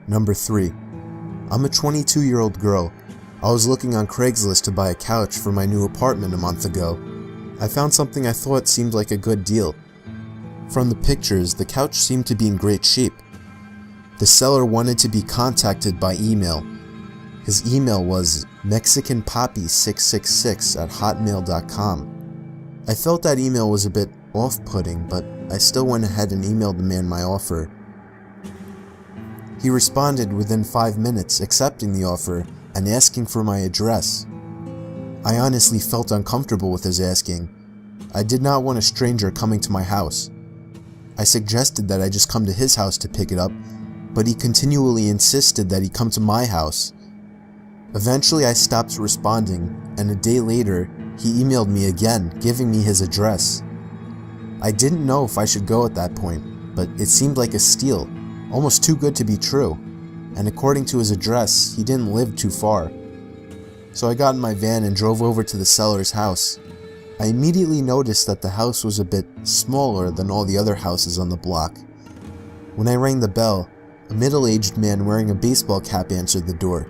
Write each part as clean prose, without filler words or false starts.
Number 3. I'm a 22-year-old girl. I was looking on Craigslist to buy a couch for my new apartment a month ago. I found something I thought seemed like a good deal. From the pictures, the couch seemed to be in great shape. The seller wanted to be contacted by email. His email was mexicanpoppy666@hotmail.com. I felt that email was a bit off-putting, but I still went ahead and emailed the man my offer. He responded within 5 minutes, accepting the offer and asking for my address. I honestly felt uncomfortable with his asking. I did not want a stranger coming to my house. I suggested that I just come to his house to pick it up, but he continually insisted that he come to my house. Eventually I stopped responding, and a day later, he emailed me again, giving me his address. I didn't know if I should go at that point, but it seemed like a steal, almost too good to be true, and according to his address, he didn't live too far. So I got in my van and drove over to the seller's house. I immediately noticed that the house was a bit smaller than all the other houses on the block. When I rang the bell, a middle-aged man wearing a baseball cap answered the door.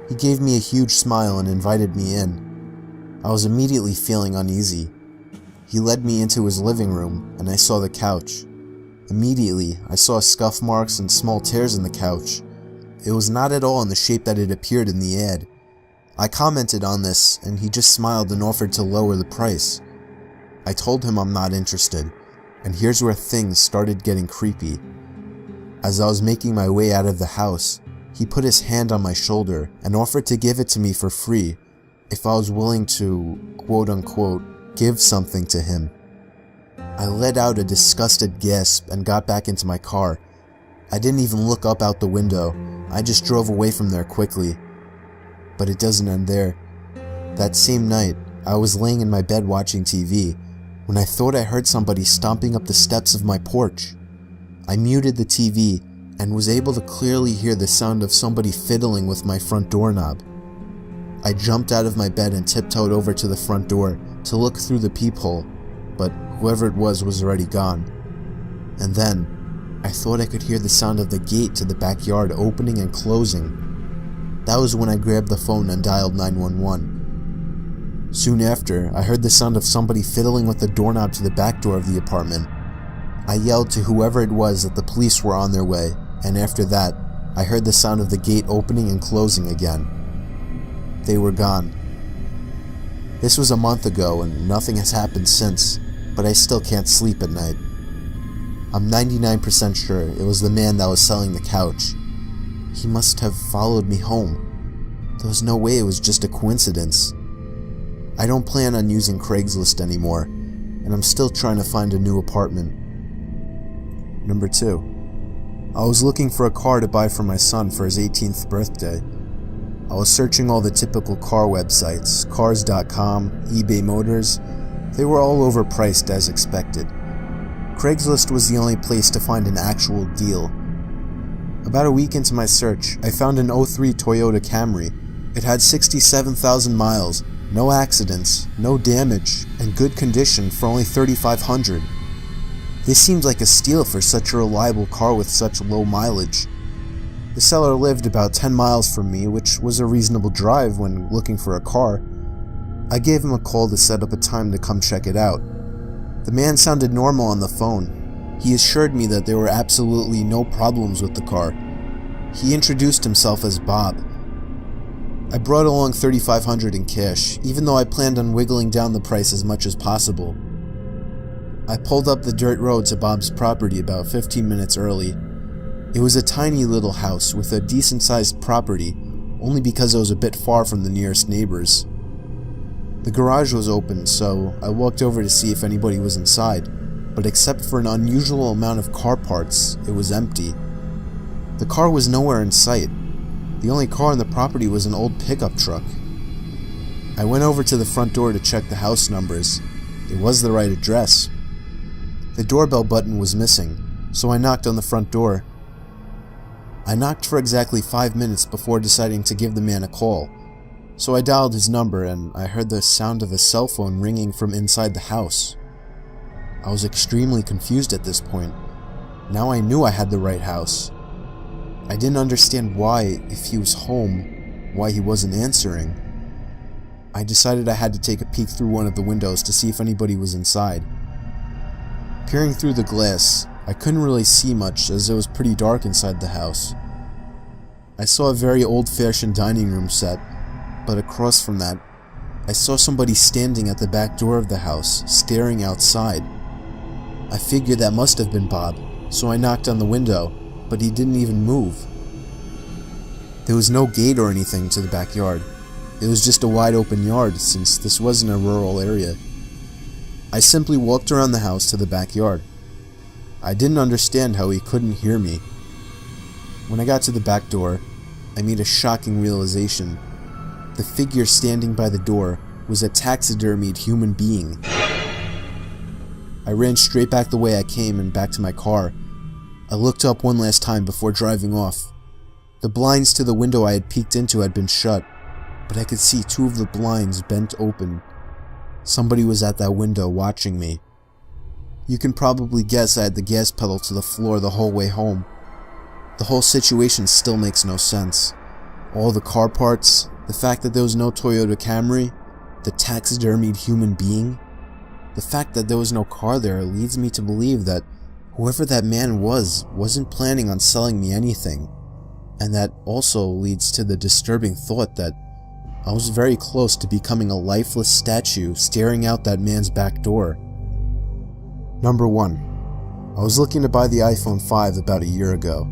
He gave me a huge smile and invited me in. I was immediately feeling uneasy. He led me into his living room, and I saw the couch. Immediately, I saw scuff marks and small tears in the couch. It was not at all in the shape that it appeared in the ad. I commented on this, and he just smiled and offered to lower the price. I told him I'm not interested, and here's where things started getting creepy. As I was making my way out of the house, he put his hand on my shoulder and offered to give it to me for free if I was willing to, quote-unquote, give something to him. I let out a disgusted gasp and got back into my car. I didn't even look up out the window. I just drove away from there quickly. But it doesn't end there. That same night, I was laying in my bed watching TV when I thought I heard somebody stomping up the steps of my porch. I muted the TV and was able to clearly hear the sound of somebody fiddling with my front doorknob. I jumped out of my bed and tiptoed over to the front door to look through the peephole, but whoever it was already gone. And then, I thought I could hear the sound of the gate to the backyard opening and closing. That was when I grabbed the phone and dialed 911. Soon after, I heard the sound of somebody fiddling with the doorknob to the back door of the apartment. I yelled to whoever it was that the police were on their way, and after that, I heard the sound of the gate opening and closing again. They were gone. This was a month ago and nothing has happened since, but I still can't sleep at night. I'm 99% sure it was the man that was selling the couch. He must have followed me home. There was no way it was just a coincidence. I don't plan on using Craigslist anymore, and I'm still trying to find a new apartment. Number 2. I was looking for a car to buy for my son for his 18th birthday. I was searching all the typical car websites, cars.com, eBay Motors. They were all overpriced as expected. Craigslist was the only place to find an actual deal. About a week into my search, I found an 03 Toyota Camry. It had 67,000 miles, no accidents, no damage, and good condition for only $3,500. This seemed like a steal for such a reliable car with such low mileage. The seller lived about 10 miles from me, which was a reasonable drive when looking for a car. I gave him a call to set up a time to come check it out. The man sounded normal on the phone. He assured me that there were absolutely no problems with the car. He introduced himself as Bob. I brought along $3,500 in cash, even though I planned on wiggling down the price as much as possible. I pulled up the dirt road to Bob's property about 15 minutes early. It was a tiny little house with a decent-sized property, only because it was a bit far from the nearest neighbors. The garage was open, so I walked over to see if anybody was inside, but except for an unusual amount of car parts, it was empty. The car was nowhere in sight. The only car on the property was an old pickup truck. I went over to the front door to check the house numbers. It was the right address. The doorbell button was missing, so I knocked on the front door. I knocked for exactly 5 minutes before deciding to give the man a call. So I dialed his number and I heard the sound of a cell phone ringing from inside the house. I was extremely confused at this point. Now I knew I had the right house. I didn't understand why, if he was home, why he wasn't answering. I decided I had to take a peek through one of the windows to see if anybody was inside. Peering through the glass, I couldn't really see much as it was pretty dark inside the house. I saw a very old-fashioned dining room set, but across from that, I saw somebody standing at the back door of the house, staring outside. I figured that must have been Bob, so I knocked on the window, but he didn't even move. There was no gate or anything to the backyard. It was just a wide open yard since this wasn't a rural area. I simply walked around the house to the backyard. I didn't understand how he couldn't hear me. When I got to the back door, I made a shocking realization. The figure standing by the door was a taxidermied human being. I ran straight back the way I came and back to my car. I looked up one last time before driving off. The blinds to the window I had peeked into had been shut, but I could see two of the blinds bent open. Somebody was at that window watching me. You can probably guess I had the gas pedal to the floor the whole way home. The whole situation still makes no sense. All the car parts, the fact that there was no Toyota Camry, the taxidermied human being. The fact that there was no car there leads me to believe that whoever that man wasn't planning on selling me anything. And that also leads to the disturbing thought that I was very close to becoming a lifeless statue staring out that man's back door. Number 1. I was looking to buy the iPhone 5 about a year ago.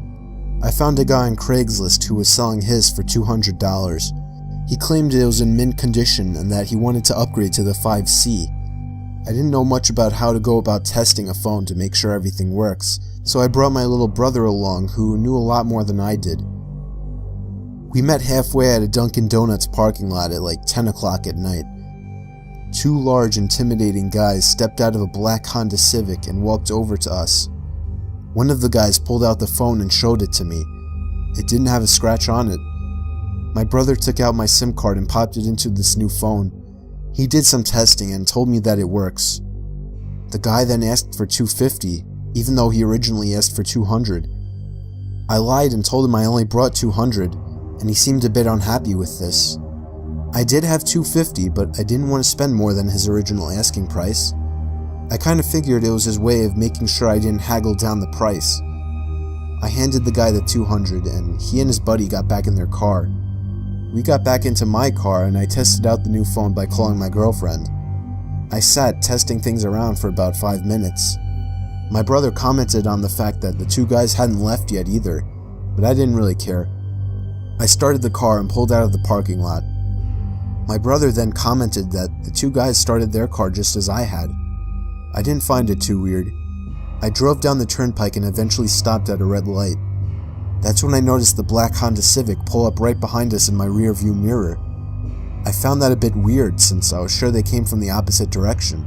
I found a guy on Craigslist who was selling his for $200. He claimed it was in mint condition and that he wanted to upgrade to the 5C. I didn't know much about how to go about testing a phone to make sure everything works, so I brought my little brother along who knew a lot more than I did. We met halfway at a Dunkin' Donuts parking lot at like 10 o'clock at night. Two large, intimidating guys stepped out of a black Honda Civic and walked over to us. One of the guys pulled out the phone and showed it to me. It didn't have a scratch on it. My brother took out my SIM card and popped it into this new phone. He did some testing and told me that it works. The guy then asked for $250, even though he originally asked for $200. I lied and told him I only brought $200, and he seemed a bit unhappy with this. I did have $250, but I didn't want to spend more than his original asking price. I kind of figured it was his way of making sure I didn't haggle down the price. I handed the guy the $200, and he and his buddy got back in their car. We got back into my car, and I tested out the new phone by calling my girlfriend. I sat testing things around for about 5 minutes. My brother commented on the fact that the two guys hadn't left yet either, but I didn't really care. I started the car and pulled out of the parking lot. My brother then commented that the two guys started their car just as I had. I didn't find it too weird. I drove down the turnpike and eventually stopped at a red light. That's when I noticed the black Honda Civic pull up right behind us in my rear view mirror. I found that a bit weird since I was sure they came from the opposite direction.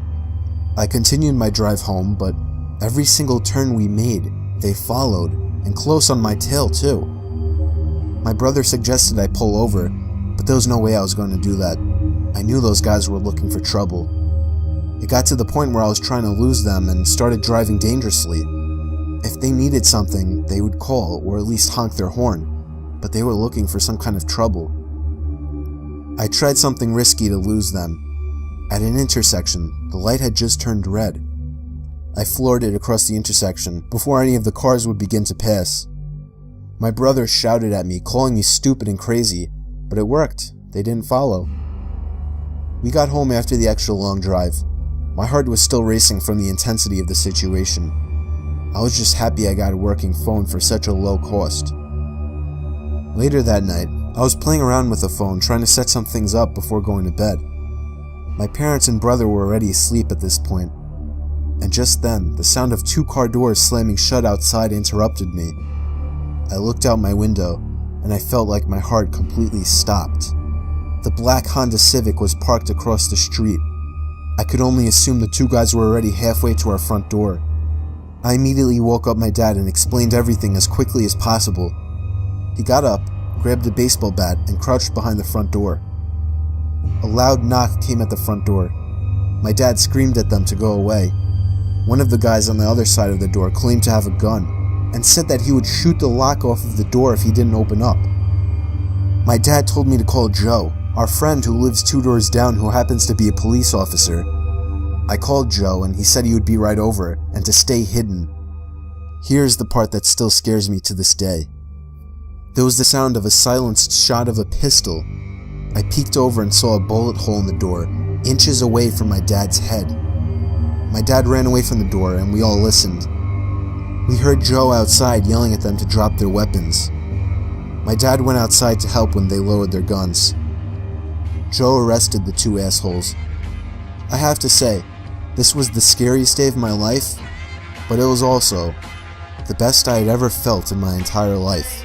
I continued my drive home, but every single turn we made, they followed, and close on my tail too. My brother suggested I pull over, but there was no way I was going to do that. I knew those guys were looking for trouble. It got to the point where I was trying to lose them and started driving dangerously. If they needed something, they would call or at least honk their horn, but they were looking for some kind of trouble. I tried something risky to lose them. At an intersection, the light had just turned red. I floored it across the intersection before any of the cars would begin to pass. My brother shouted at me, calling me stupid and crazy, but it worked. They didn't follow. We got home after the extra long drive. My heart was still racing from the intensity of the situation. I was just happy I got a working phone for such a low cost. Later that night, I was playing around with the phone trying to set some things up before going to bed. My parents and brother were already asleep at this point, and just then, the sound of 2 car doors slamming shut outside interrupted me. I looked out my window, and I felt like my heart completely stopped. The black Honda Civic was parked across the street. I could only assume the 2 guys were already halfway to our front door. I immediately woke up my dad and explained everything as quickly as possible. He got up, grabbed a baseball bat, and crouched behind the front door. A loud knock came at the front door. My dad screamed at them to go away. One of the guys on the other side of the door claimed to have a gun, and said that he would shoot the lock off of the door if he didn't open up. My dad told me to call Joe, our friend who lives 2 doors down who happens to be a police officer. I called Joe and he said he would be right over and to stay hidden. Here's the part that still scares me to this day. There was the sound of a silenced shot of a pistol. I peeked over and saw a bullet hole in the door, inches away from my dad's head. My dad ran away from the door and we all listened. We heard Joe outside yelling at them to drop their weapons. My dad went outside to help when they lowered their guns. Joe arrested the 2 assholes. I have to say, this was the scariest day of my life, but it was also the best I had ever felt in my entire life.